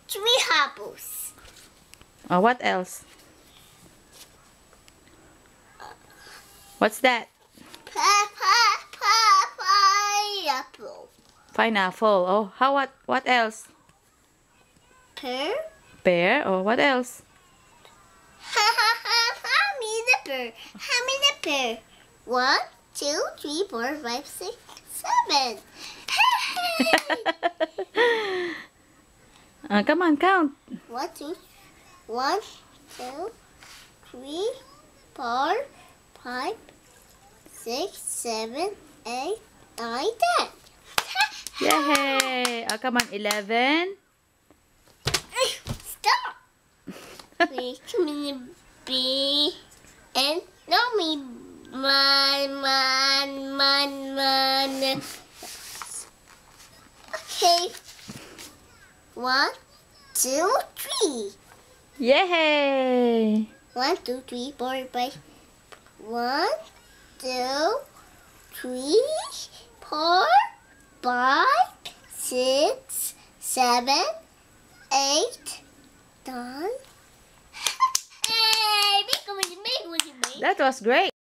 3 apples. What else? What's that? Pineapple. Pineapple. Oh, what else? Pear. Pear. Oh, what else? How many pear? How many pear? 1, 2, 3, 4, 5, 6, 7. Come on, count. 1, 2, 1, 2, 3, 4, 5, 6, 7, 8, 9, 10. Yay! Come on, 11. Stop. Wait, come in B and no me man. Okay. 1, 2, 3. Yay! 1, 2, 3, 4, 5. 1, 2, 3, 4, 5, 6, 7, 8, 9. Hey, That was great.